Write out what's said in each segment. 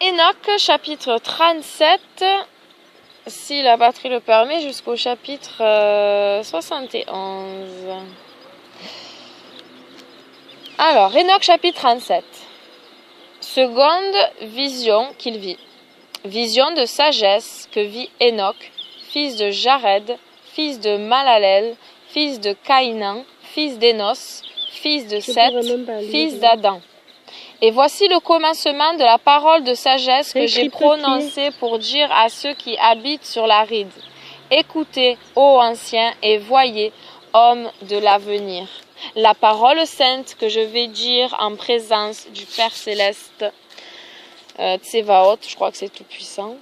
Enoch, chapitre 37, si la batterie le permet, jusqu'au chapitre 71. Alors, Enoch, chapitre 37. Seconde vision qu'il vit. Vision de sagesse que vit Enoch, fils de Jared, fils de Malalel, fils de Caïnan, fils d'Énos, fils de Seth, fils d'Adam. Et voici le commencement de la parole de sagesse que j'ai prononcée pour dire à ceux qui habitent sur la ride. Écoutez, ô anciens, et voyez, hommes de l'avenir, la parole sainte que je vais dire en présence du Père céleste, Tsevaot, je crois que c'est tout puissant.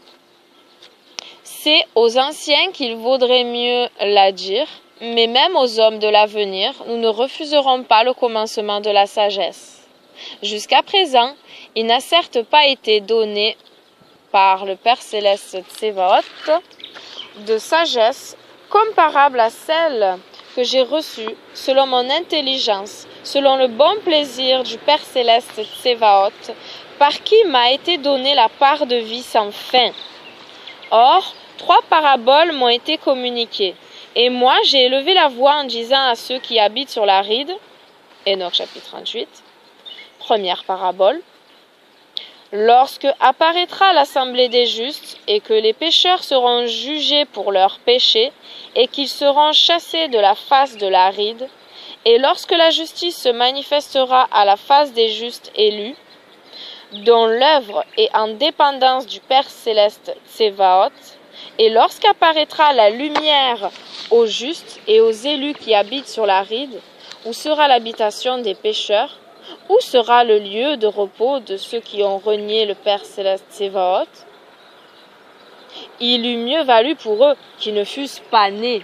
C'est aux anciens qu'il vaudrait mieux la dire, mais même aux hommes de l'avenir, nous ne refuserons pas le commencement de la sagesse. Jusqu'à présent, il n'a certes pas été donné par le Père céleste Tsevaot de sagesse comparable à celle que j'ai reçue selon mon intelligence, selon le bon plaisir du Père céleste Tsevaot, par qui m'a été donnée la part de vie sans fin. Or, 3 paraboles m'ont été communiquées, et moi j'ai élevé la voix en disant à ceux qui habitent sur la ride, Enoch chapitre 38, première parabole, lorsque apparaîtra l'assemblée des justes et que les pécheurs seront jugés pour leurs péchés et qu'ils seront chassés de la face de la ride, et lorsque la justice se manifestera à la face des justes élus, dont l'œuvre est en dépendance du Père céleste Tsevaot, et lorsqu'apparaîtra la lumière aux justes et aux élus qui habitent sur la ride, où sera l'habitation des pécheurs, où sera le lieu de repos de ceux qui ont renié le Père céleste Tsevaot? Il eût mieux valu pour eux qu'ils ne fussent pas nés.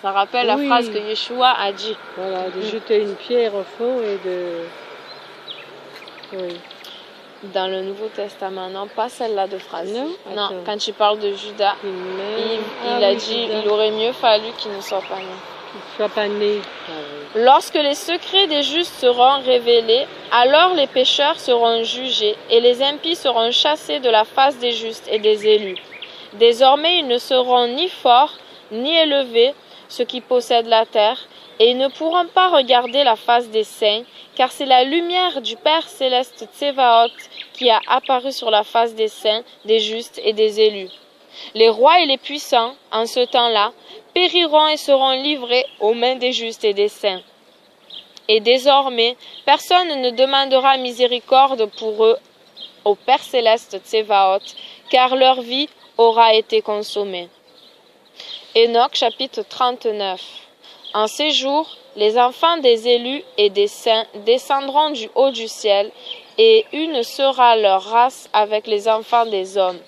Ça rappelle la phrase que Yeshua a dit. Voilà, de jeter une pierre au fond et de... Oui. Dans le Nouveau Testament, non, pas celle-là de phrase. Non, quand tu parles de Judas, il a dit Judas. Il aurait mieux fallu qu'il ne soit pas né. Soit pas né. Lorsque les secrets des justes seront révélés, alors les pécheurs seront jugés et les impies seront chassés de la face des justes et des élus. Désormais, ils ne seront ni forts ni élevés, ceux qui possèdent la terre, et ils ne pourront pas regarder la face des saints, car c'est la lumière du Père céleste Tsevaot qui a apparu sur la face des saints, des justes et des élus. Les rois et les puissants, en ce temps-là, périront et seront livrés aux mains des justes et des saints. Et désormais, personne ne demandera miséricorde pour eux au Père céleste Tsevaot, car leur vie aura été consommée. Enoch chapitre 39. En ces jours, les enfants des élus et des saints descendront du haut du ciel, et une sera leur race avec les enfants des hommes.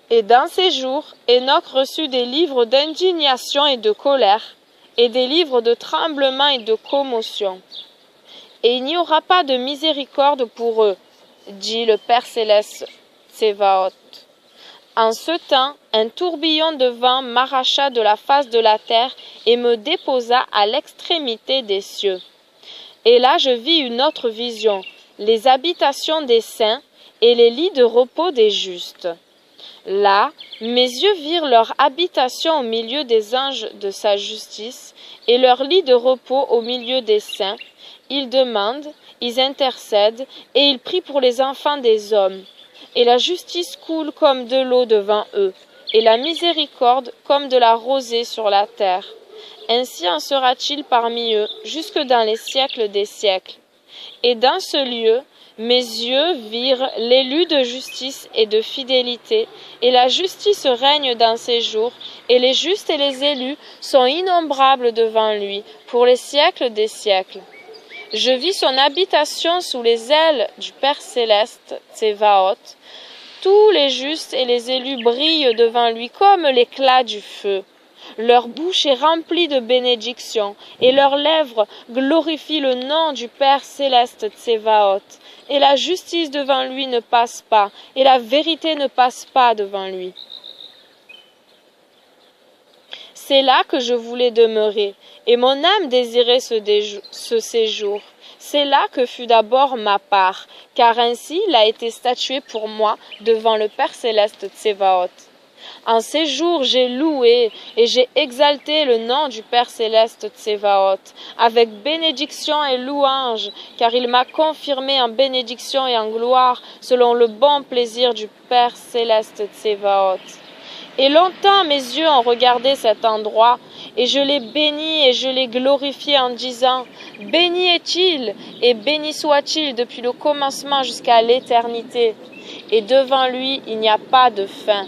Et dans ces jours, Enoch reçut des livres d'indignation et de colère, et des livres de tremblement et de commotion. Et il n'y aura pas de miséricorde pour eux, dit le Père céleste Tsevaot. En ce temps, un tourbillon de vent m'arracha de la face de la terre et me déposa à l'extrémité des cieux. Et là je vis une autre vision, les habitations des saints et les lits de repos des justes. Là, mes yeux virent leur habitation au milieu des anges de sa justice, et leur lit de repos au milieu des saints. Ils demandent, ils intercèdent, et ils prient pour les enfants des hommes. Et la justice coule comme de l'eau devant eux, et la miséricorde comme de la rosée sur la terre. Ainsi en sera-t-il parmi eux, jusque dans les siècles des siècles. Et dans ce lieu, mes yeux virent l'élu de justice et de fidélité, et la justice règne dans ses jours, et les justes et les élus sont innombrables devant lui, pour les siècles des siècles. Je vis son habitation sous les ailes du Père céleste, Tsevaot. Tous les justes et les élus brillent devant lui comme l'éclat du feu. Leur bouche est remplie de bénédictions, et leurs lèvres glorifient le nom du Père céleste Tsevaot. Et la justice devant lui ne passe pas, et la vérité ne passe pas devant lui. C'est là que je voulais demeurer, et mon âme désirait ce séjour. C'est là que fut d'abord ma part, car ainsi il a été statué pour moi devant le Père céleste Tsevaot. En ces jours, j'ai loué et j'ai exalté le nom du Père céleste Tsevaot, avec bénédiction et louange, car il m'a confirmé en bénédiction et en gloire, selon le bon plaisir du Père céleste Tsevaot. Et longtemps mes yeux ont regardé cet endroit, et je l'ai béni et je l'ai glorifié en disant, béni est-il, et béni soit-il depuis le commencement jusqu'à l'éternité. Et devant lui, il n'y a pas de fin.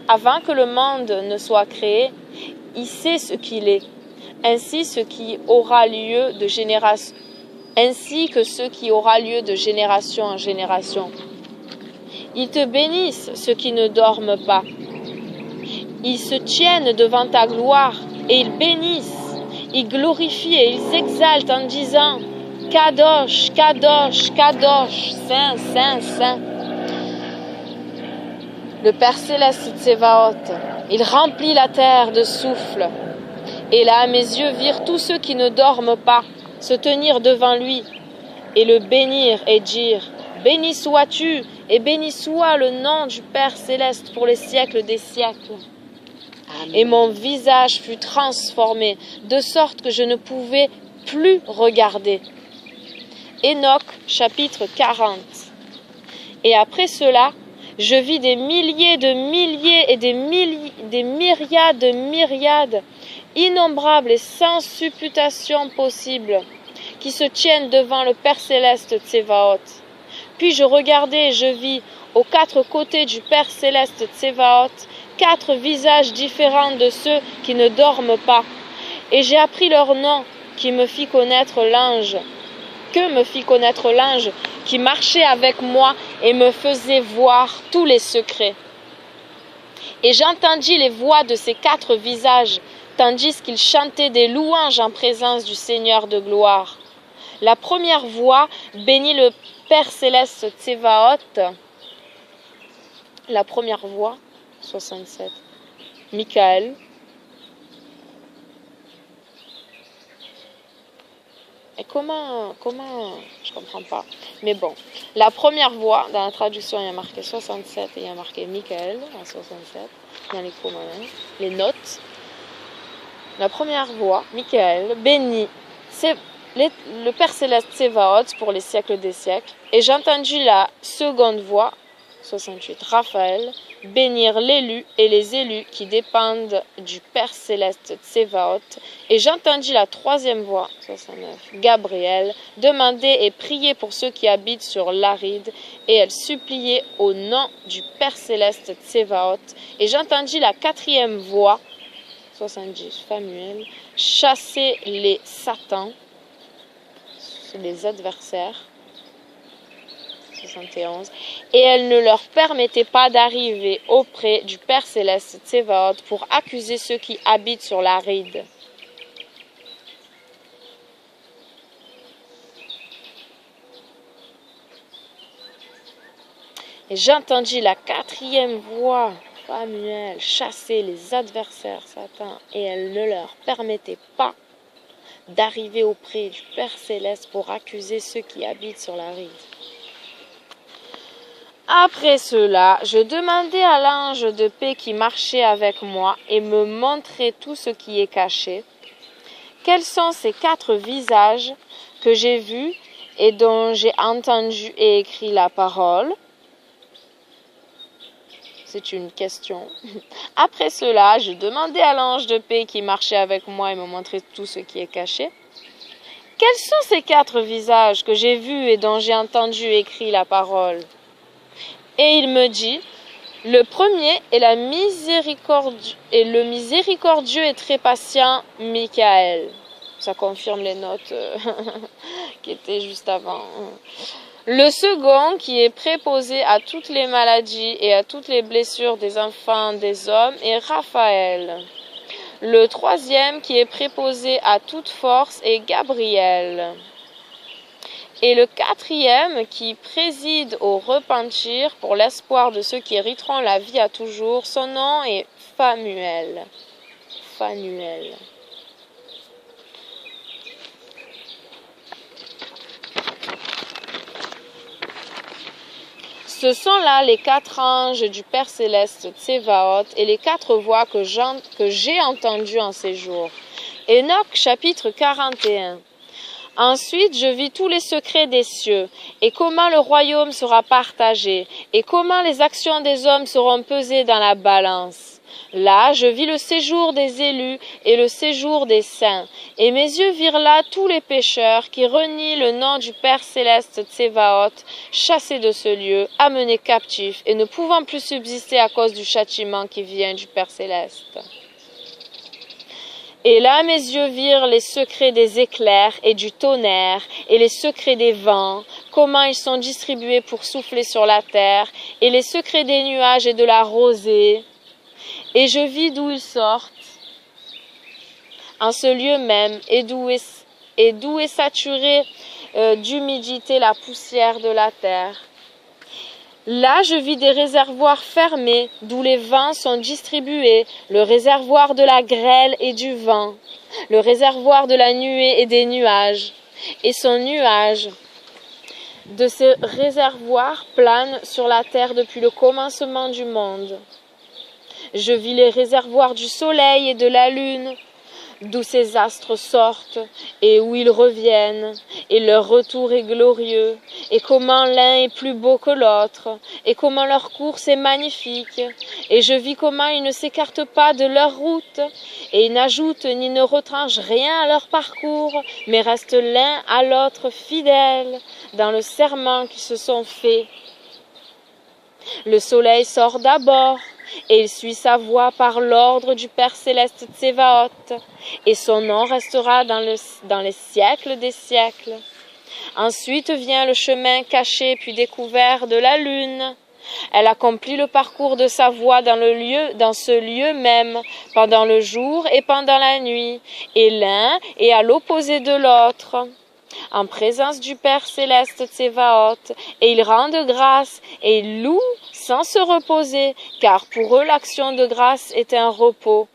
Avant que le monde ne soit créé, il sait ce qu'il est, ainsi que ce qui aura lieu de génération en génération. Ils te bénissent, ceux qui ne dorment pas. Ils se tiennent devant ta gloire et ils bénissent, ils glorifient et ils exaltent en disant Kadosh, Kadosh, Kadosh, Saint, Saint, Saint. Le Père céleste Tsevaot, il remplit la terre de souffle. Et là, mes yeux virent tous ceux qui ne dorment pas se tenir devant lui et le bénir et dire béni sois-tu et béni soit le nom du Père céleste pour les siècles des siècles. Amen. Et mon visage fut transformé, de sorte que je ne pouvais plus regarder. Enoch, chapitre 40. Et après cela, je vis des milliers de milliers et des myriades de myriades, innombrables et sans supputation possible, qui se tiennent devant le Père céleste Tsevaot. Puis je regardai et je vis, aux quatre côtés du Père céleste Tsevaot, 4 visages différents de ceux qui ne dorment pas. Et j'ai appris leur nom, que me fit connaître l'ange qui marchait avec moi et me faisait voir tous les secrets. Et j'entendis les voix de ces 4 visages, tandis qu'ils chantaient des louanges en présence du Seigneur de gloire. La première voix bénit le Père céleste Tsevaot. La première voix, 67. Michael. Et comment, je comprends pas. Mais bon, la première voix, dans la traduction, il y a marqué 67 et il y a marqué Michael en 67, dans les communs, les notes. La première voix, Michael, bénit le Père céleste Tsevaot pour les siècles des siècles. Et j'ai entendu la seconde voix, 68, Raphaël, bénir l'élu et les élus qui dépendent du Père céleste Tsevaot. Et j'entendis la troisième voix, 69, Gabriel, demander et prier pour ceux qui habitent sur l'aride, et elle suppliait au nom du Père céleste Tsevaot. Et j'entendis la quatrième voix, 70, Samuel, chasser les satans, les adversaires, 71, et elle ne leur permettait pas d'arriver auprès du Père céleste Tsevaot pour accuser ceux qui habitent sur la ride. Et j'entendis la quatrième voix, Samuel, chasser les adversaires Satan, et elle ne leur permettait pas d'arriver auprès du Père céleste pour accuser ceux qui habitent sur la ride. Après cela, je demandai à l'ange de paix qui marchait avec moi et me montrait tout ce qui est caché. Quels sont ces 4 visages que j'ai vus et dont j'ai entendu et écrit la parole? C'est une question. Après cela, je demandai à l'ange de paix qui marchait avec moi et me montrait tout ce qui est caché. Quels sont ces 4 visages que j'ai vus et dont j'ai entendu et écrit la parole? Et il me dit, le premier est le miséricordieux et très patient Michael. Ça confirme les notes qui étaient juste avant. Le second qui est préposé à toutes les maladies et à toutes les blessures des enfants des hommes est Raphaël. Le troisième qui est préposé à toute force est Gabriel. Et le quatrième qui préside au repentir pour l'espoir de ceux qui hériteront la vie à toujours, son nom est Samuel. Phanuel. Ce sont là les 4 anges du Père Céleste Tsévaot et les 4 voix que j'ai entendues en ces jours. Enoch chapitre 41. Ensuite, je vis tous les secrets des cieux, et comment le royaume sera partagé, et comment les actions des hommes seront pesées dans la balance. Là, je vis le séjour des élus et le séjour des saints, et mes yeux virent là tous les pécheurs qui renient le nom du Père Céleste Tsévaot, chassés de ce lieu, amenés captifs, et ne pouvant plus subsister à cause du châtiment qui vient du Père Céleste. Et là mes yeux virent les secrets des éclairs et du tonnerre, et les secrets des vents, comment ils sont distribués pour souffler sur la terre, et les secrets des nuages et de la rosée. Et je vis d'où ils sortent, en ce lieu même, et d'où est saturée d'humidité la poussière de la terre. Là, je vis des réservoirs fermés, d'où les vents sont distribués, le réservoir de la grêle et du vent, le réservoir de la nuée et des nuages, et son nuage. De ces réservoirs plane sur la terre depuis le commencement du monde. Je vis les réservoirs du soleil et de la lune, d'où ces astres sortent et où ils reviennent, et leur retour est glorieux, et comment l'un est plus beau que l'autre, et comment leur course est magnifique, et je vis comment ils ne s'écartent pas de leur route, et ils n'ajoutent ni ne retranchent rien à leur parcours, mais restent l'un à l'autre fidèles dans le serment qu'ils se sont fait. Le soleil sort d'abord, et il suit sa voie par l'ordre du Père Céleste Tsévaot, et son nom restera dans les siècles des siècles. Ensuite vient le chemin caché puis découvert de la lune. Elle accomplit le parcours de sa voie dans ce lieu même, pendant le jour et pendant la nuit, et l'un est à l'opposé de l'autre, en présence du Père Céleste Tsévaot, et ils rendent grâce et ils louent sans se reposer, car pour eux l'action de grâce est un repos.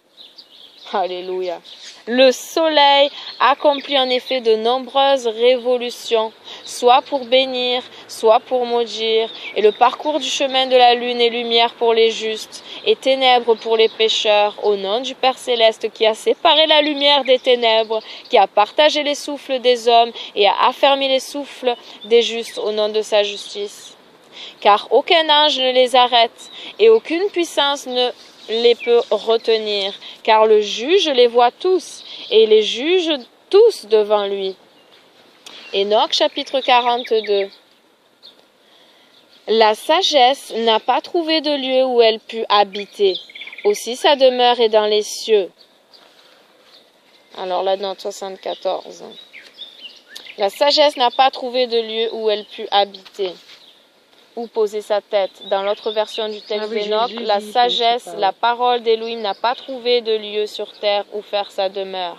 Alléluia. Le soleil accomplit en effet de nombreuses révolutions, soit pour bénir, soit pour maudire, et le parcours du chemin de la lune est lumière pour les justes, et ténèbres pour les pécheurs, au nom du Père Céleste qui a séparé la lumière des ténèbres, qui a partagé les souffles des hommes et a affermi les souffles des justes au nom de sa justice. Car aucun ange ne les arrête, et aucune puissance ne les peut retenir, car le juge les voit tous, et les juge tous devant lui. Enoch chapitre 42. La sagesse n'a pas trouvé de lieu où elle put habiter, aussi sa demeure est dans les cieux. Alors la note 74. La sagesse n'a pas trouvé de lieu où elle put habiter, où poser sa tête. Dans l'autre version du texte d'Enoch, la sagesse, la parole d'Élohim n'a pas trouvé de lieu sur terre où faire sa demeure.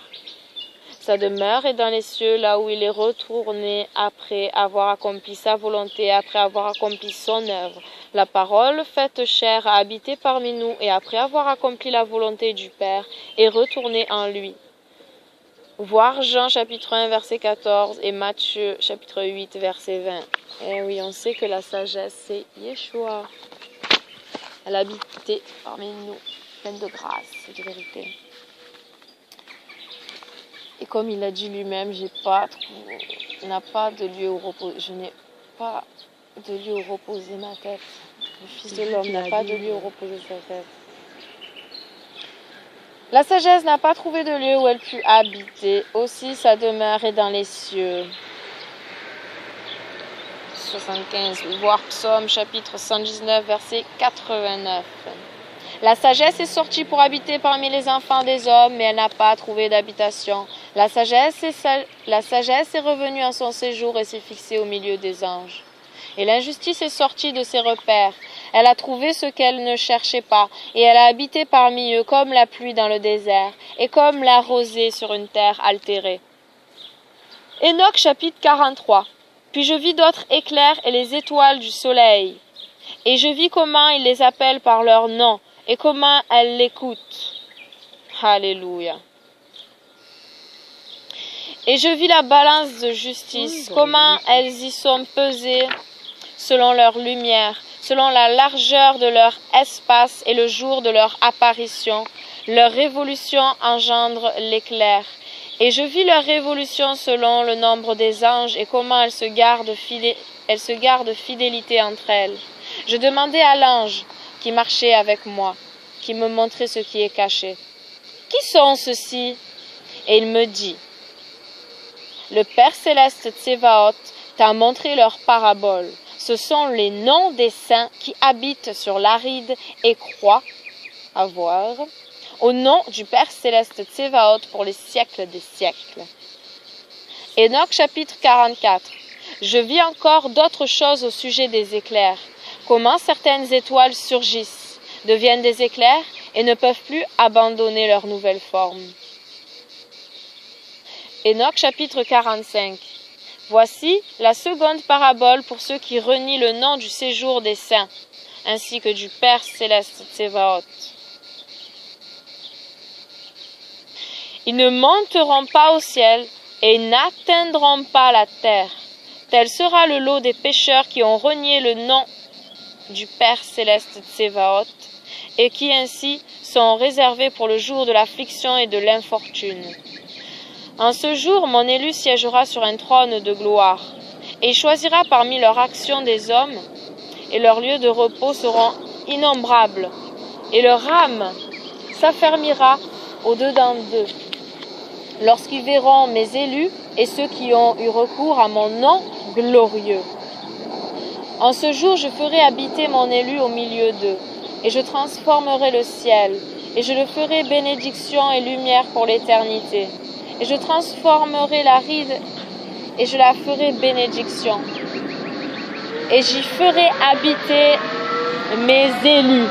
Sa demeure est dans les cieux, là où il est retourné après avoir accompli sa volonté, après avoir accompli son œuvre. La parole faite chair a habité parmi nous, et après avoir accompli la volonté du Père, est retourné en lui. Voir Jean chapitre 1 verset 14 et Matthieu chapitre 8 verset 20. Eh oui, on sait que la sagesse, c'est Yeshua. Elle a habité parmi nous, pleine de grâce et de vérité. Et comme il a dit lui-même, je n'ai pas de lieu où reposer ma tête. Le Fils de l'homme n'a pas de lieu où reposer sa tête. La sagesse n'a pas trouvé de lieu où elle put habiter. Aussi sa demeure est dans les cieux. 75. Voir Psaume chapitre 119 verset 89. La sagesse est sortie pour habiter parmi les enfants des hommes, mais elle n'a pas trouvé d'habitation. La sagesse est revenue en son séjour et s'est fixée au milieu des anges. Et l'injustice est sortie de ses repères. Elle a trouvé ce qu'elle ne cherchait pas, et elle a habité parmi eux comme la pluie dans le désert, et comme la rosée sur une terre altérée. Enoch chapitre 43. Puis je vis d'autres éclairs et les étoiles du soleil. Et je vis comment il les appelle par leur nom, et comment elles l'écoutent. Alléluia. Et je vis la balance de justice, comment elles y sont pesées selon leur lumière, selon la largeur de leur espace et le jour de leur apparition. Leur révolution engendre l'éclair. Et je vis leur révolution selon le nombre des anges et comment elles se gardent fidélité entre elles. Je demandai à l'ange qui marchait avec moi, qui me montrait ce qui est caché. Qui sont ceux-ci? Et il me dit, le Père céleste Tsévaot t'a montré leur parabole. Ce sont les noms des saints qui habitent sur l'aride et croient avoir au nom du Père céleste Tsévaot pour les siècles des siècles. Enoch chapitre 44. Je vis encore d'autres choses au sujet des éclairs. Comment certaines étoiles surgissent, deviennent des éclairs et ne peuvent plus abandonner leur nouvelle forme. Enoch chapitre 45. Voici la seconde parabole pour ceux qui renient le nom du séjour des saints, ainsi que du Père céleste Tsévaot. Ils ne monteront pas au ciel et n'atteindront pas la terre. Tel sera le lot des pécheurs qui ont renié le nom du Père céleste Tsévaot et qui ainsi sont réservés pour le jour de l'affliction et de l'infortune. En ce jour, mon élu siégera sur un trône de gloire, et il choisira parmi leurs actions des hommes, et leurs lieux de repos seront innombrables, et leur âme s'affermira au-dedans d'eux. Lorsqu'ils verront mes élus et ceux qui ont eu recours à mon nom glorieux. En ce jour, je ferai habiter mon élu au milieu d'eux, et je transformerai le ciel, et je le ferai bénédiction et lumière pour l'éternité. Et je transformerai la ride, et je la ferai bénédiction. Et j'y ferai habiter mes élus.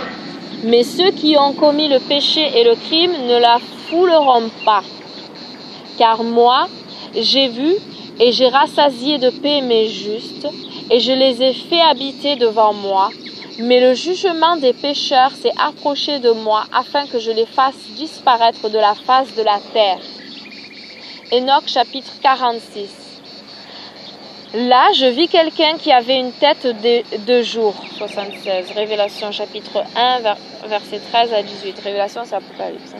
Mais ceux qui ont commis le péché et le crime ne la fouleront pas. Car moi, j'ai vu et j'ai rassasié de paix mes justes, et je les ai fait habiter devant moi. Mais le jugement des pécheurs s'est approché de moi, afin que je les fasse disparaître de la face de la terre. Enoch chapitre 46. Là, je vis quelqu'un qui avait une tête de jour. 76. Révélation chapitre 1, versets 13 à 18. Révélation, c'est Apocalypse.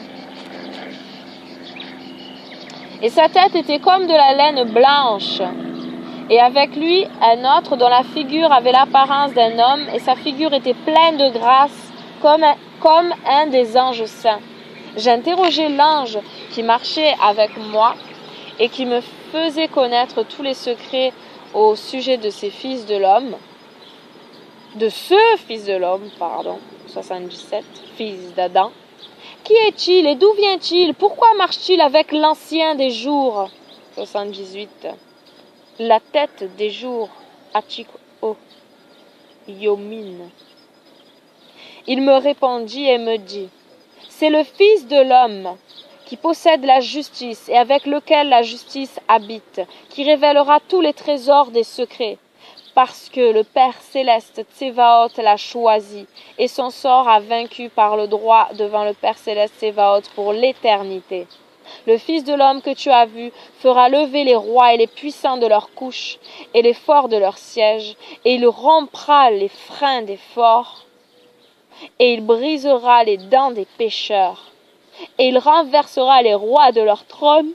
Et sa tête était comme de la laine blanche. Et avec lui, un autre dont la figure avait l'apparence d'un homme, et sa figure était pleine de grâce, comme un des anges saints. J'interrogeai l'ange qui marchait avec moi, et qui me faisait connaître tous les secrets au sujet de ces fils de l'homme, de ce fils de l'homme, 77, fils d'Adam. Qui est-il et d'où vient-il? Pourquoi marche-t-il avec l'ancien des jours? 78. La tête des jours, Achiko Yomin. Il me répondit et me dit, c'est le fils de l'homme qui possède la justice et avec lequel la justice habite, qui révélera tous les trésors des secrets, parce que le Père céleste Tsévaot l'a choisi, et son sort a vaincu par le droit devant le Père céleste Tsévaot pour l'éternité. Le Fils de l'homme que tu as vu fera lever les rois et les puissants de leur couche, et les forts de leur siège, et il rompra les freins des forts, et il brisera les dents des pécheurs. Et il renversera les rois de leur trône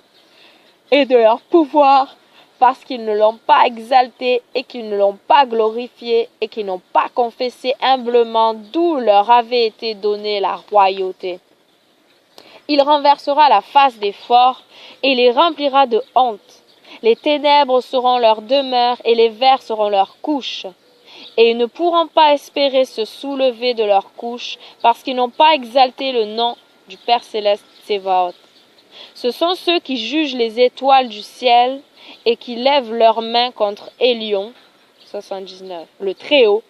et de leur pouvoir, parce qu'ils ne l'ont pas exalté et qu'ils ne l'ont pas glorifié et qu'ils n'ont pas confessé humblement d'où leur avait été donnée la royauté. Il renversera la face des forts et les remplira de honte. Les ténèbres seront leur demeure et les vers seront leur couche. Et ils ne pourront pas espérer se soulever de leur couche, parce qu'ils n'ont pas exalté le nom du Père céleste Tsévaot. Ce sont ceux qui jugent les étoiles du ciel et qui lèvent leurs mains contre Élion, 79, le Très-Haut,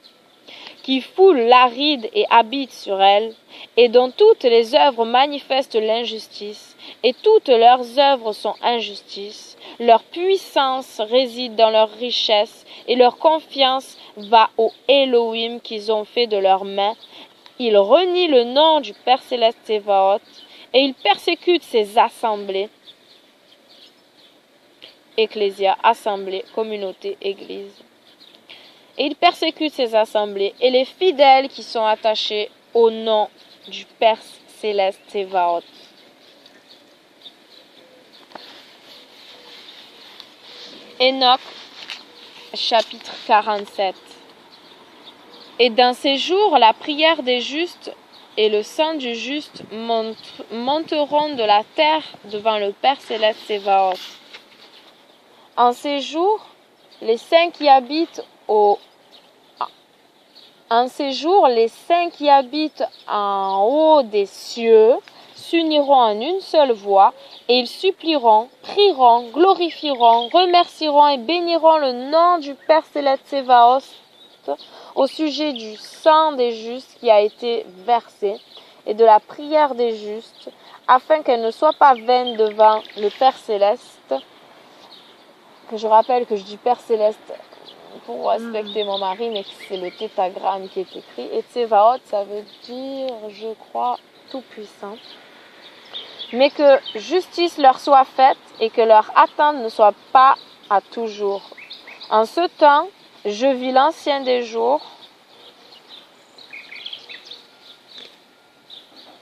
qui foule l'aride et habite sur elle, et dont toutes les œuvres manifestent l'injustice, et toutes leurs œuvres sont injustice. Leur puissance réside dans leur richesse, et leur confiance va au Elohim qu'ils ont fait de leurs mains. Ils renient le nom du Père céleste Tsévaot, et il persécute ses assemblées, ecclésia, assemblée, communauté, église. Et il persécute ses assemblées et les fidèles qui sont attachés au nom du Père céleste Tsévaot. Enoch, chapitre 47. Et dans ces jours, la prière des justes et le sang du juste monteront de la terre devant le Père céleste Tsévaot. En ces jours, les saints qui habitent en haut des cieux s'uniront en une seule voix et ils supplieront, prieront, glorifieront, remercieront et béniront le nom du Père céleste Tsévaot au sujet du sang des justes qui a été versé et de la prière des justes, afin qu'elle ne soit pas vaine devant le Père céleste. Que je rappelle que je dis Père céleste pour respecter mon mari, mais que c'est le tétragramme qui est écrit. Et Tsévaot, ça veut dire, je crois, tout puissant. Mais que justice leur soit faite et que leur attente ne soit pas à toujours. En ce temps, je vis l'ancien des jours,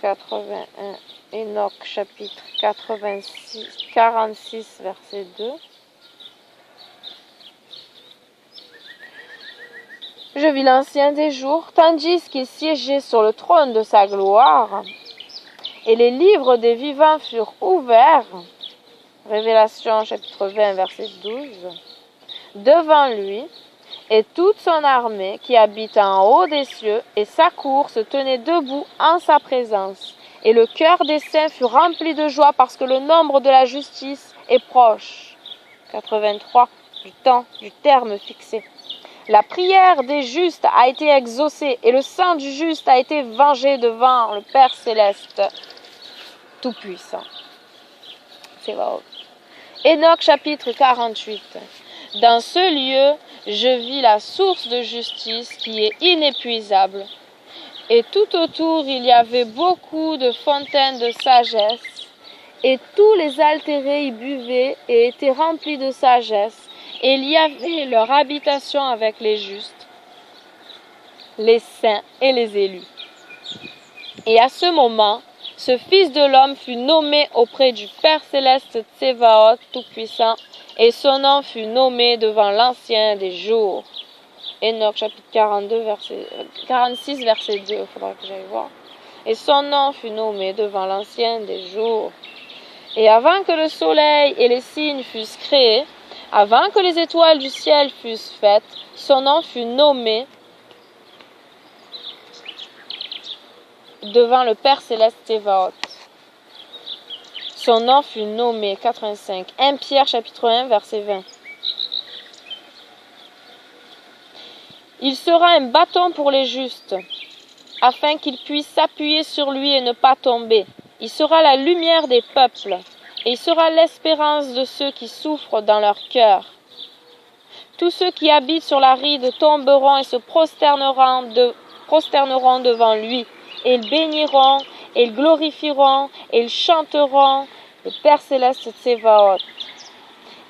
81, Enoch chapitre 46, verset 2. Je vis l'ancien des jours, tandis qu'il siégeait sur le trône de sa gloire, et les livres des vivants furent ouverts. Révélation chapitre 20, verset 12. Devant lui, et toute son armée qui habite en haut des cieux, et sa cour se tenait debout en sa présence. Et le cœur des saints fut rempli de joie parce que le nombre de la justice est proche. 83. Du temps, du terme fixé. La prière des justes a été exaucée et le sang du juste a été vengé devant le Père céleste tout-puissant. Enoch chapitre 48. Dans ce lieu, je vis la source de justice qui est inépuisable. Et tout autour, il y avait beaucoup de fontaines de sagesse. Et tous les altérés y buvaient et étaient remplis de sagesse. Et il y avait leur habitation avec les justes, les saints et les élus. Et à ce moment, ce Fils de l'homme fut nommé auprès du Père céleste Tsévaot tout-puissant, et son nom fut nommé devant l'Ancien des jours. Enoch chapitre 46, verset 2, il faudra que j'aille voir. Et son nom fut nommé devant l'Ancien des jours. Et avant que le soleil et les signes fussent créés, avant que les étoiles du ciel fussent faites, son nom fut nommé devant le Père céleste Tsévaot. Son nom fut nommé 85. 1 Pierre chapitre 1 verset 20. Il sera un bâton pour les justes, afin qu'ils puissent s'appuyer sur lui et ne pas tomber. Il sera la lumière des peuples, et il sera l'espérance de ceux qui souffrent dans leur cœur. Tous ceux qui habitent sur la ride tomberont et se prosterneront devant lui. Et ils béniront, et ils glorifieront, et ils chanteront le Père céleste Tsévaot.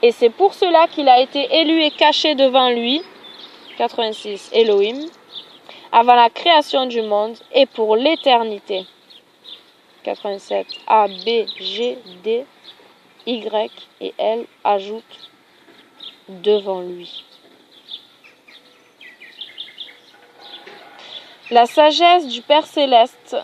Et c'est pour cela qu'il a été élu et caché devant lui, 86, Elohim, avant la création du monde et pour l'éternité. 87, A, B, G, D, Y et L ajoutent devant lui. La sagesse du Père céleste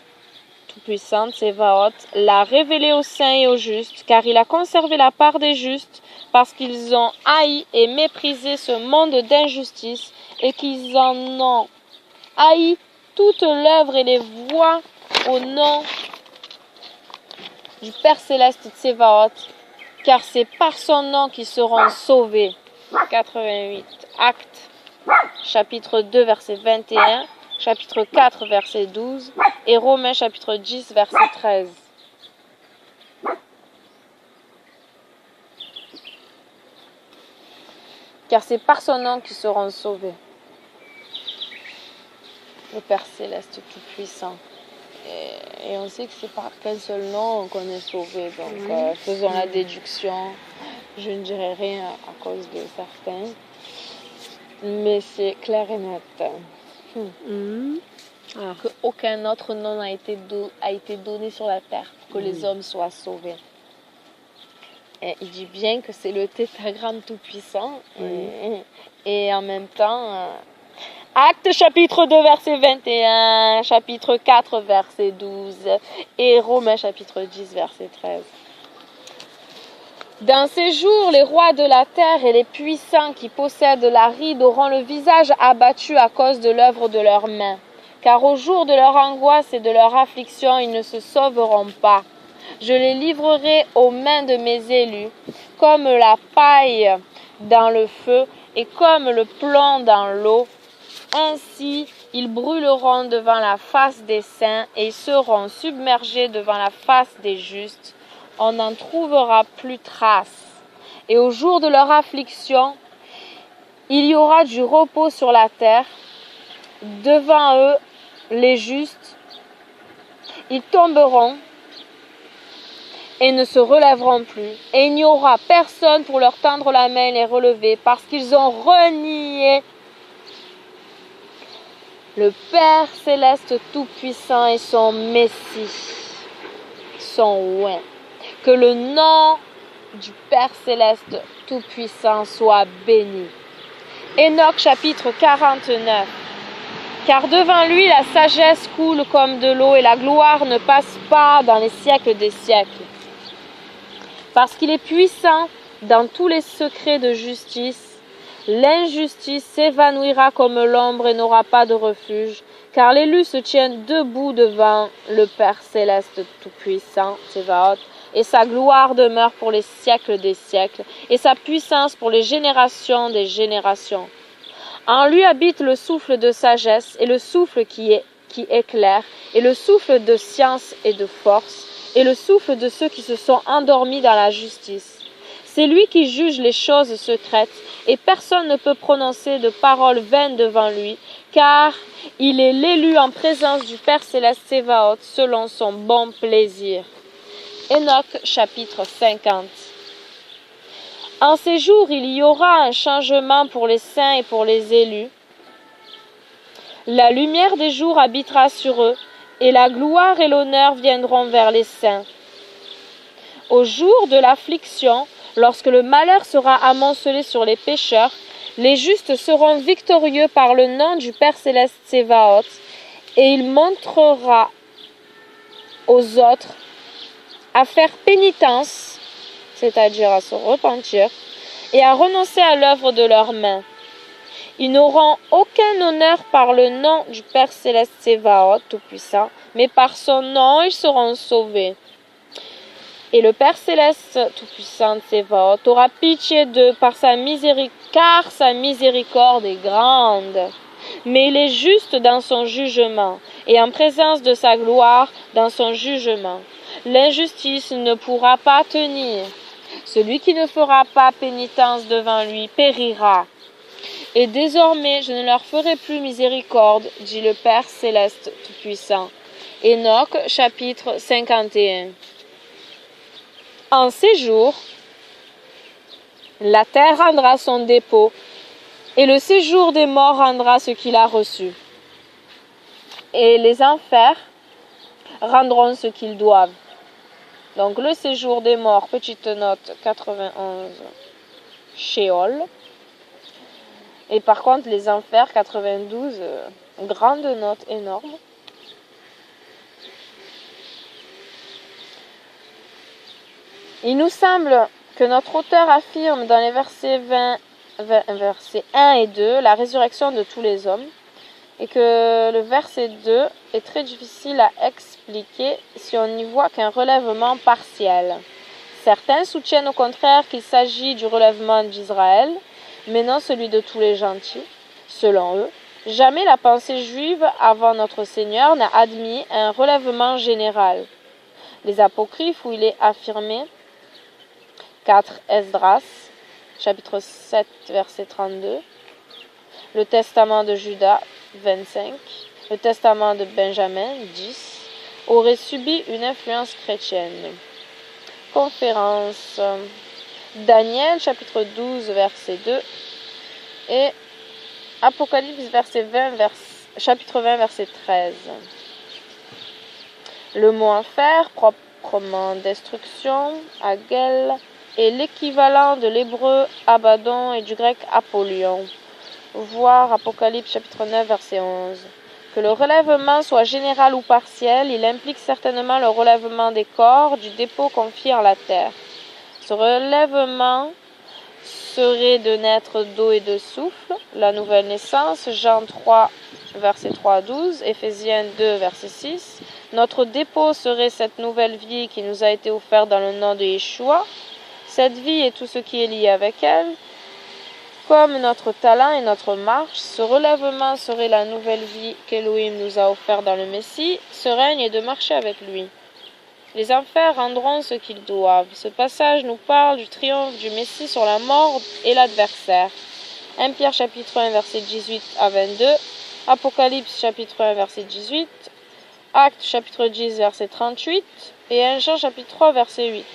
tout-puissant, Tsévaot, l'a révélé aux saints et aux justes, car il a conservé la part des justes, parce qu'ils ont haï et méprisé ce monde d'injustice, et qu'ils en ont haï toute l'œuvre et les voies au nom du Père céleste Tsévaot, car c'est par son nom qu'ils seront sauvés. 88. Actes, chapitre 2, verset 21, chapitre 4, verset 12, et Romains, chapitre 10, verset 13. Car c'est par son nom qu'ils seront sauvés. Le Père céleste tout-puissant. Et on sait que c'est par qu'un seul nom qu'on est sauvé. Donc faisons la déduction. Je ne dirai rien à cause de certains. Mais c'est clair et net. Qu'aucun autre nom a été donné sur la terre pour que les hommes soient sauvés. Et il dit bien que c'est le tétragramme tout-puissant. Et en même temps, Actes chapitre 2 verset 21, chapitre 4 verset 12 et Romains chapitre 10 verset 13. Dans ces jours, les rois de la terre et les puissants qui possèdent la ride auront le visage abattu à cause de l'œuvre de leurs mains. Car au jour de leur angoisse et de leur affliction, ils ne se sauveront pas. Je les livrerai aux mains de mes élus, comme la paille dans le feu et comme le plomb dans l'eau. Ainsi, ils brûleront devant la face des saints et seront submergés devant la face des justes. On n'en trouvera plus trace. Et au jour de leur affliction, il y aura du repos sur la terre. Devant eux, les justes, ils tomberont et ne se relèveront plus. Et il n'y aura personne pour leur tendre la main et les relever, parce qu'ils ont renié le Père céleste tout-puissant et son Messie, son oint. Que le nom du Père céleste tout-puissant soit béni. Enoch chapitre 49. Car devant lui la sagesse coule comme de l'eau et la gloire ne passe pas dans les siècles des siècles. Parce qu'il est puissant dans tous les secrets de justice, l'injustice s'évanouira comme l'ombre et n'aura pas de refuge, car l'élu se tient debout devant le Père céleste tout-puissant, Tsevaot, et sa gloire demeure pour les siècles des siècles, et sa puissance pour les générations des générations. En lui habite le souffle de sagesse, et le souffle qui éclaire, et le souffle de science et de force, et le souffle de ceux qui se sont endormis dans la justice. C'est lui qui juge les choses secrètes, et personne ne peut prononcer de paroles vaines devant lui, car il est l'élu en présence du Père céleste Tsevaot selon son bon plaisir. Enoch chapitre 50. En ces jours, il y aura un changement pour les saints et pour les élus. La lumière des jours habitera sur eux, et la gloire et l'honneur viendront vers les saints. Au jour de l'affliction, lorsque le malheur sera amoncelé sur les pécheurs, les justes seront victorieux par le nom du Père céleste Tsevaot, et il montrera aux autres à faire pénitence, c'est-à-dire à se repentir, et à renoncer à l'œuvre de leurs mains. Ils n'auront aucun honneur par le nom du Père céleste Tsevaot, tout-puissant, mais par son nom ils seront sauvés. Et le Père céleste tout-puissant Tsevaot aura pitié d'eux par sa miséricorde, car sa miséricorde est grande. Mais il est juste dans son jugement, et en présence de sa gloire dans son jugement. L'injustice ne pourra pas tenir. Celui qui ne fera pas pénitence devant lui périra. Et désormais, je ne leur ferai plus miséricorde, dit le Père céleste tout-puissant. Enoch, chapitre 51. En ces jours, la terre rendra son dépôt, et le séjour des morts rendra ce qu'il a reçu. Et les enfers rendront ce qu'ils doivent. Donc le séjour des morts, petite note 91, Sheol. Et par contre les enfers 92, grande note énorme. Il nous semble que notre auteur affirme dans les versets 1 et 2 la résurrection de tous les hommes, et que le verset 2 est très difficile à expliquer si on n'y voit qu'un relèvement partiel. Certains soutiennent au contraire qu'il s'agit du relèvement d'Israël, mais non celui de tous les gentils. Selon eux, jamais la pensée juive avant notre Seigneur n'a admis un relèvement général. Les apocryphes où il est affirmé, 4 Esdras, chapitre 7, verset 32, le testament de Judas, 25, le testament de Benjamin, 10, aurait subi une influence chrétienne. Conférence. Daniel, chapitre 12, verset 2 et Apocalypse, chapitre 20, verset 13. Le mot enfer, proprement destruction, Agel, est l'équivalent de l'hébreu Abaddon et du grec Apollyon. Voir Apocalypse, chapitre 9, verset 11. Que le relèvement soit général ou partiel, il implique certainement le relèvement des corps du dépôt confié en la terre. Ce relèvement serait de naître d'eau et de souffle, la nouvelle naissance, Jean 3, verset 3 à 12, Éphésiens 2, verset 6. Notre dépôt serait cette nouvelle vie qui nous a été offerte dans le nom de Yeshua. Cette vie et tout ce qui est lié avec elle, comme notre talent et notre marche, ce relèvement serait la nouvelle vie qu'Élohim nous a offerte dans le Messie. Ce règne est de marcher avec lui. Les enfers rendront ce qu'ils doivent. Ce passage nous parle du triomphe du Messie sur la mort et l'adversaire. 1 Pierre chapitre 1 verset 18 à 22, Apocalypse chapitre 1 verset 18, Actes chapitre 10 verset 38 et 1 Jean chapitre 3 verset 8.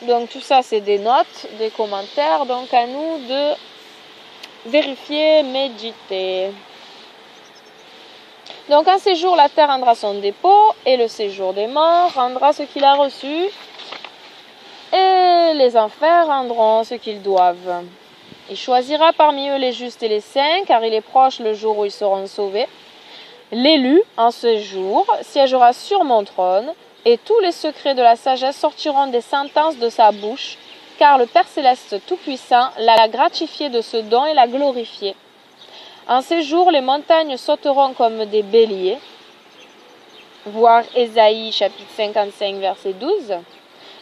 Donc tout ça c'est des notes, des commentaires, donc à nous de vérifier, méditer. Donc un séjour, la terre rendra son dépôt, et le séjour des morts rendra ce qu'il a reçu, et les enfers rendront ce qu'ils doivent. Il choisira parmi eux les justes et les saints, car il est proche le jour où ils seront sauvés. L'élu, en ce jour, siégera sur mon trône, et tous les secrets de la sagesse sortiront des sentences de sa bouche, car le Père Céleste Tout-Puissant l'a gratifié de ce don et l'a glorifié. En ces jours, les montagnes sauteront comme des béliers. Voir Ésaïe, chapitre 55, verset 12.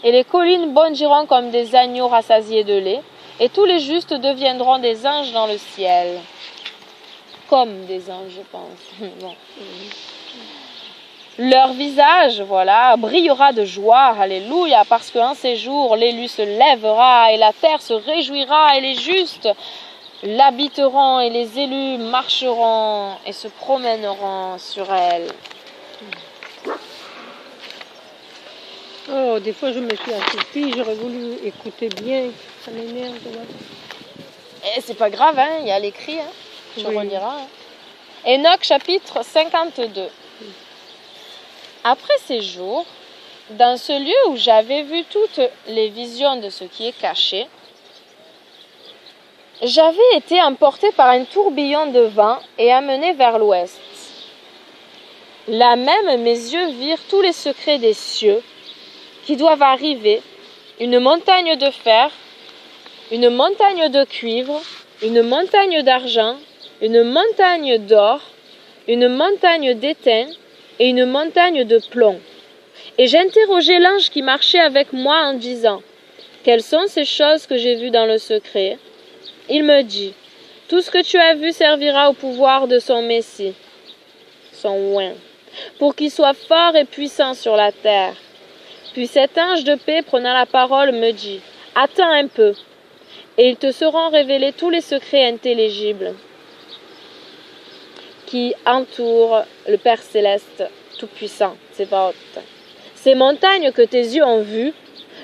Et les collines bondiront comme des agneaux rassasiés de lait, et tous les justes deviendront des anges dans le ciel. Comme des anges, je pense. Bon. Leur visage, voilà, brillera de joie, alléluia, parce qu'en ces jours, l'élu se lèvera, et la terre se réjouira, et les justes l'habiteront, et les élus marcheront et se promèneront sur elle. Oh, des fois je me suis assoupie, j'aurais voulu écouter bien, ça m'énerve là. Et c'est pas grave, hein, il y a l'écrit, hein, tu reliras. Hein. Enoch chapitre 52. Après ces jours, dans ce lieu où j'avais vu toutes les visions de ce qui est caché, j'avais été emporté par un tourbillon de vent et amené vers l'ouest. Là même, mes yeux virent tous les secrets des cieux qui doivent arriver, une montagne de fer, une montagne de cuivre, une montagne d'argent, une montagne d'or, une montagne d'étain et une montagne de plomb. Et j'interrogeai l'ange qui marchait avec moi en disant, « Quelles sont ces choses que j'ai vues dans le secret ?» Il me dit, « Tout ce que tu as vu servira au pouvoir de son Messie, son oint, pour qu'il soit fort et puissant sur la terre. » Puis cet ange de paix, prenant la parole, me dit, « Attends un peu, et ils te seront révélés tous les secrets intelligibles qui entourent le Père Céleste Tout-Puissant, Tsebaoth. Ces montagnes que tes yeux ont vues,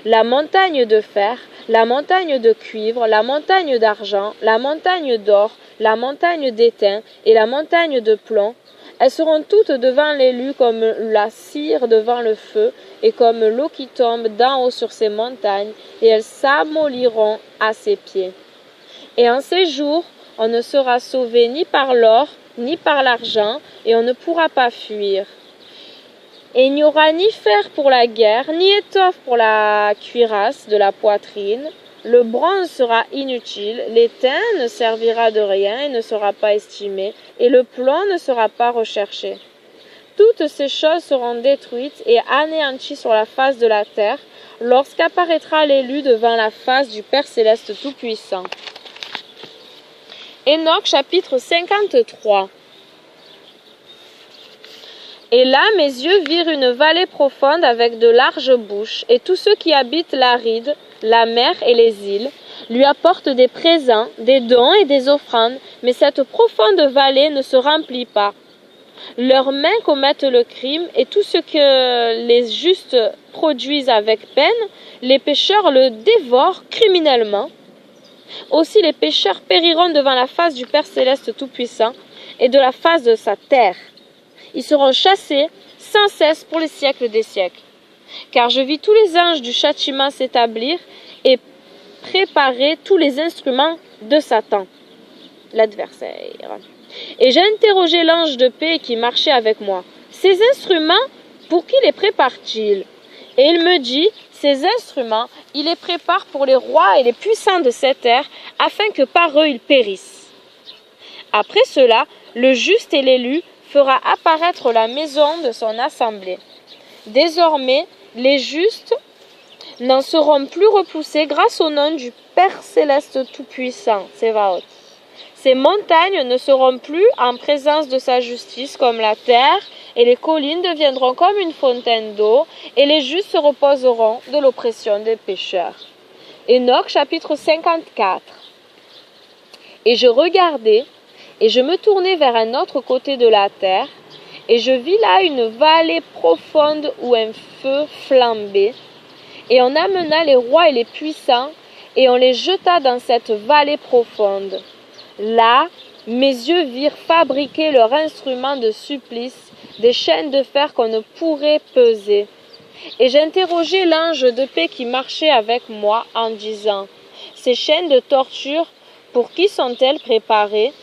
la montagne de fer, la montagne de cuivre, la montagne d'argent, la montagne d'or, la montagne d'étain et la montagne de plomb, elles seront toutes devant l'élu comme la cire devant le feu et comme l'eau qui tombe d'en haut sur ces montagnes, et elles s'amolliront à ses pieds. Et en ces jours, on ne sera sauvé ni par l'or, ni par l'argent, et on ne pourra pas fuir. Et il n'y aura ni fer pour la guerre, ni étoffe pour la cuirasse de la poitrine. Le bronze sera inutile, l'étain ne servira de rien et ne sera pas estimé, et le plomb ne sera pas recherché. Toutes ces choses seront détruites et anéanties sur la face de la terre, lorsqu'apparaîtra l'élu devant la face du Père Céleste Tout-Puissant. Enoch chapitre 53. Et là, mes yeux virent une vallée profonde avec de larges bouches, et tous ceux qui habitent l'aride, la mer et les îles, lui apportent des présents, des dons et des offrandes, mais cette profonde vallée ne se remplit pas. Leurs mains commettent le crime, et tout ce que les justes produisent avec peine, les pécheurs le dévorent criminellement. Aussi les pécheurs périront devant la face du Père céleste tout-puissant et de la face de sa terre. Ils seront chassés sans cesse pour les siècles des siècles. Car je vis tous les anges du châtiment s'établir et préparer tous les instruments de Satan, l'adversaire. Et j'ai interrogé l'ange de paix qui marchait avec moi. Ces instruments, pour qui les prépare-t-il? Et il me dit, ces instruments, il les prépare pour les rois et les puissants de cette terre, afin que par eux ils périssent. Après cela, le juste et l'élu fera apparaître la maison de son assemblée. Désormais, les justes n'en seront plus repoussés grâce au nom du Père céleste tout-puissant, Tsevaot. Ces montagnes ne seront plus en présence de sa justice comme la terre, et les collines deviendront comme une fontaine d'eau, et les justes se reposeront de l'oppression des pécheurs. Enoch, chapitre 54. Et je regardais, et je me tournai vers un autre côté de la terre, et je vis là une vallée profonde où un feu flambait, et on amena les rois et les puissants, et on les jeta dans cette vallée profonde. Là, mes yeux virent fabriquer leurs instruments de supplice, des chaînes de fer qu'on ne pourrait peser. Et j'interrogeai l'ange de paix qui marchait avec moi en disant, « Ces chaînes de torture, pour qui sont-elles préparées ?»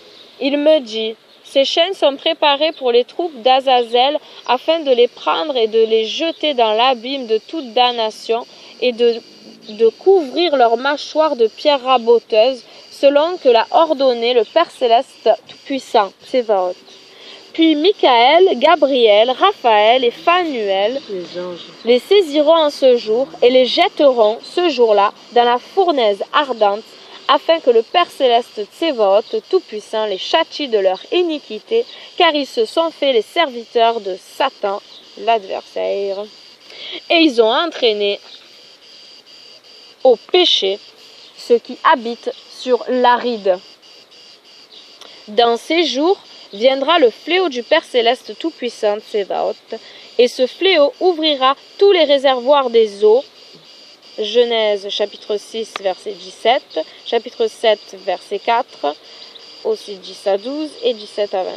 Il me dit, « Ces chaînes sont préparées pour les troupes d'Azazel afin de les prendre et de les jeter dans l'abîme de toute damnation et de couvrir leurs mâchoires de pierres raboteuses, selon que l'a ordonné le Père céleste tout-puissant, Tsevaot. » Puis Michael, Gabriel, Raphaël et Phanuel les saisiront en ce jour et les jetteront ce jour-là dans la fournaise ardente, afin que le Père céleste Tsevaot tout-puissant les châtie de leur iniquité, car ils se sont fait les serviteurs de Satan, l'adversaire. Et ils ont entraîné au péché ceux qui habitent sur l'aride. Dans ces jours viendra le fléau du Père céleste tout-puissant Tsevaot, et ce fléau ouvrira tous les réservoirs des eaux. Genèse chapitre 6 verset 17, chapitre 7 verset 4, aussi 10 à 12 et 17 à 20.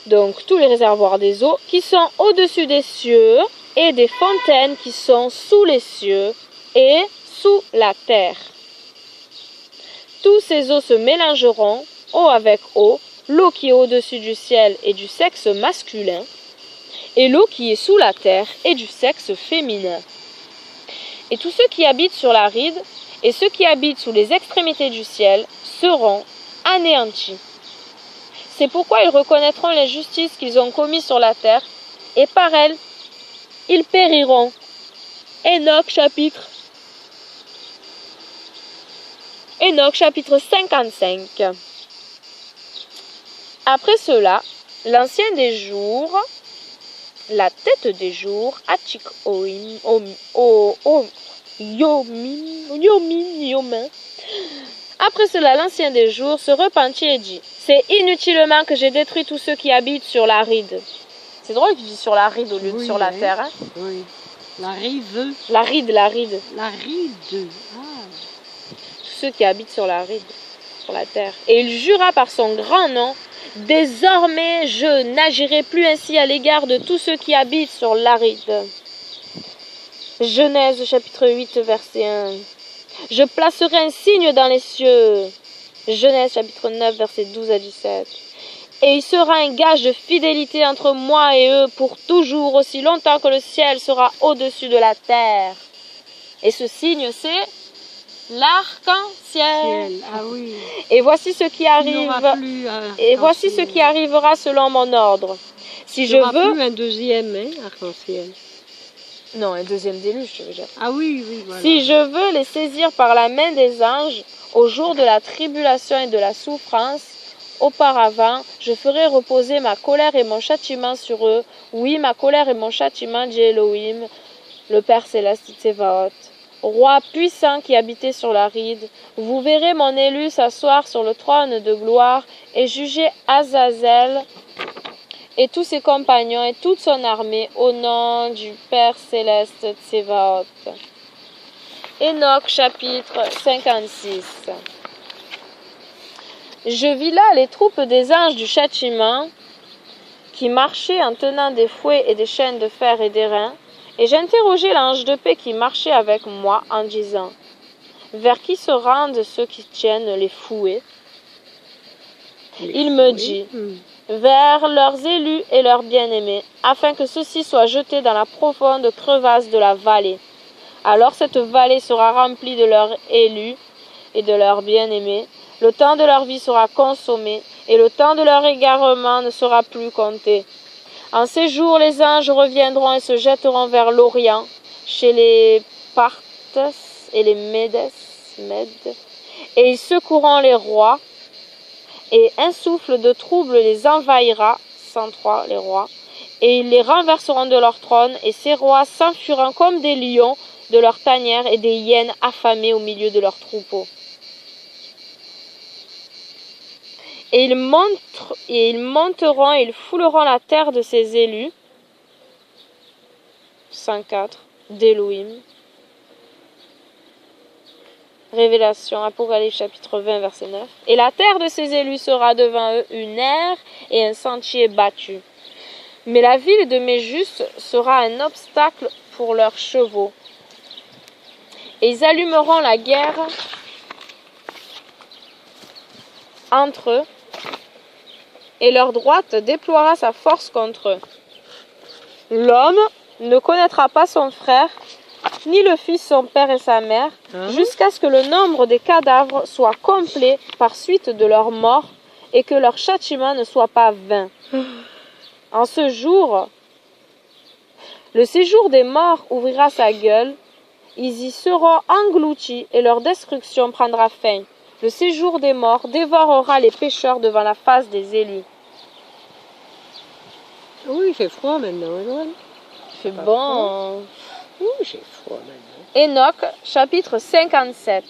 Donc tous les réservoirs des eaux qui sont au-dessus des cieux et des fontaines qui sont sous les cieux et sous la terre. Tous ces eaux se mélangeront, eau avec eau, l'eau qui est au-dessus du ciel est du sexe masculin, et l'eau qui est sous la terre est du sexe féminin. Et tous ceux qui habitent sur la ride et ceux qui habitent sous les extrémités du ciel seront anéantis. C'est pourquoi ils reconnaîtront l'injustice qu'ils ont commise sur la terre, et par elle, ils périront. Enoch chapitre 55. Après cela, l'ancien des jours, la tête des jours, Achik Yomin. Après cela, l'ancien des jours se repentit et dit, « C'est inutilement que j'ai détruit tous ceux qui habitent sur la ride. » C'est drôle qu'il dit sur la ride au lieu de sur la terre. Hein? Oui. La rive. La ride. La ride. Ah. Tous ceux qui habitent sur la ride, sur la terre. Et il jura par son grand nom, « Désormais, je n'agirai plus ainsi à l'égard de tous ceux qui habitent sur l'aride. » Genèse chapitre 8 verset 1. Je placerai un signe dans les cieux. Genèse chapitre 9 verset 12 à 17. Et il sera un gage de fidélité entre moi et eux pour toujours, aussi longtemps que le ciel sera au-dessus de la terre. Et ce signe, c'est l'arc-en-ciel. Ah oui. Et voici ce qui arrive. Et voici ce qui arrivera selon mon ordre. Si je veux. Plus un deuxième arc-en-ciel. Non, un deuxième déluge, je veux dire. Ah oui, voilà. Si je veux les saisir par la main des anges au jour de la tribulation et de la souffrance, auparavant, je ferai reposer ma colère et mon châtiment sur eux. Oui, ma colère et mon châtiment, dit Elohim, le Père céleste Tsevaot. Roi puissant qui habitait sur la ride, vous verrez mon élu s'asseoir sur le trône de gloire et juger Azazel et tous ses compagnons et toute son armée au nom du Père céleste Tsevaot. Enoch chapitre 56. Je vis là les troupes des anges du châtiment qui marchaient en tenant des fouets et des chaînes de fer et d'airain, et j'interrogeai l'ange de paix qui marchait avec moi en disant: vers qui se rendent ceux qui tiennent les fouets? Il me dit: vers leurs élus et leurs bien-aimés, afin que ceux-ci soient jetés dans la profonde crevasse de la vallée. Alors cette vallée sera remplie de leurs élus et de leurs bien-aimés. Le temps de leur vie sera consommé, et le temps de leur égarement ne sera plus compté. En ces jours, les anges reviendront et se jetteront vers l'Orient, chez les Parthes et les Mèdes, et ils secourront les rois, et un souffle de trouble les envahira, 103 les rois, et ils les renverseront de leur trône, et ces rois s'enfuiront comme des lions de leur tanière et des hyènes affamées au milieu de leurs troupeaux. Et ils monteront et ils fouleront la terre de ses élus, 104, d'Élohim. Révélation, Apocalypse chapitre 20, verset 9. Et la terre de ses élus sera devant eux une aire et un sentier battu. Mais la ville de mes justes sera un obstacle pour leurs chevaux. Et ils allumeront la guerre entre eux, et leur droite déploiera sa force contre eux. L'homme ne connaîtra pas son frère, ni le fils son père et sa mère, jusqu'à ce que le nombre des cadavres soit complet par suite de leur mort, et que leur châtiment ne soit pas vain. En ce jour, le séjour des morts ouvrira sa gueule, ils y seront engloutis, et leur destruction prendra fin. Le séjour des morts dévorera les pécheurs devant la face des élus. Oui, il fait froid maintenant, Edouard. C'est bon. Oui, j'ai froid maintenant. Enoch, chapitre 57.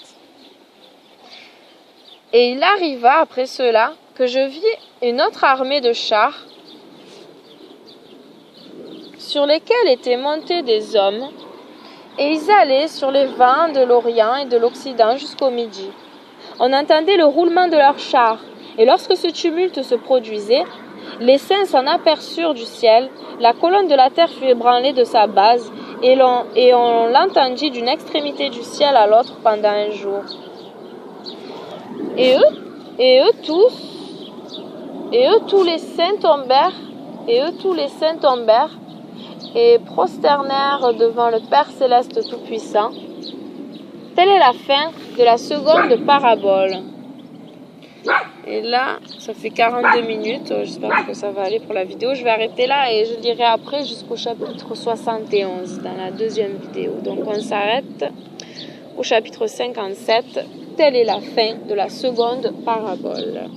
Et il arriva après cela que je vis une autre armée de chars sur lesquels étaient montés des hommes, et ils allaient sur les vents de l'Orient et de l'Occident jusqu'au Midi. On entendait le roulement de leurs chars, et lorsque ce tumulte se produisait, les saints s'en aperçurent du ciel, la colonne de la terre fut ébranlée de sa base, et on l'entendit d'une extrémité du ciel à l'autre pendant un jour. Et eux tous les saints tombèrent, et prosternèrent devant le Père céleste tout-puissant. Telle est la fin de la seconde parabole. Et là, ça fait 42 minutes. J'espère que ça va aller pour la vidéo. Je vais arrêter là et je lirai après jusqu'au chapitre 71 dans la deuxième vidéo. Donc on s'arrête au chapitre 57. Telle est la fin de la seconde parabole.